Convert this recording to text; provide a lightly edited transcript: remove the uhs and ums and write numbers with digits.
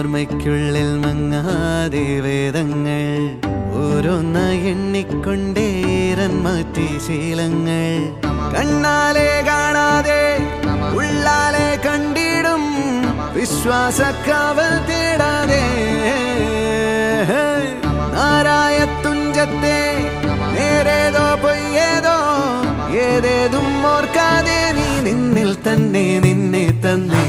ഓർമ്മയ്ക്കുള്ളിൽ മങ്ങാതെ വേദങ്ങൾ ഓരോന്ന എണ്ണിക്കൊണ്ടേരൻ മാറ്റി ശീലങ്ങൾ കണ്ണാലെ കാണാതെ ഉള്ളാലെ കണ്ടിടും വിശ്വാസക്കാവൽ തേടാതെ നാരായ തുഞ്ചത്തെ നേരേതോ പൊയ്യേതോ ഏതേതും ഓർക്കാതെ നീ നിന്നിൽ തന്നെ നിന്നെ തന്നെ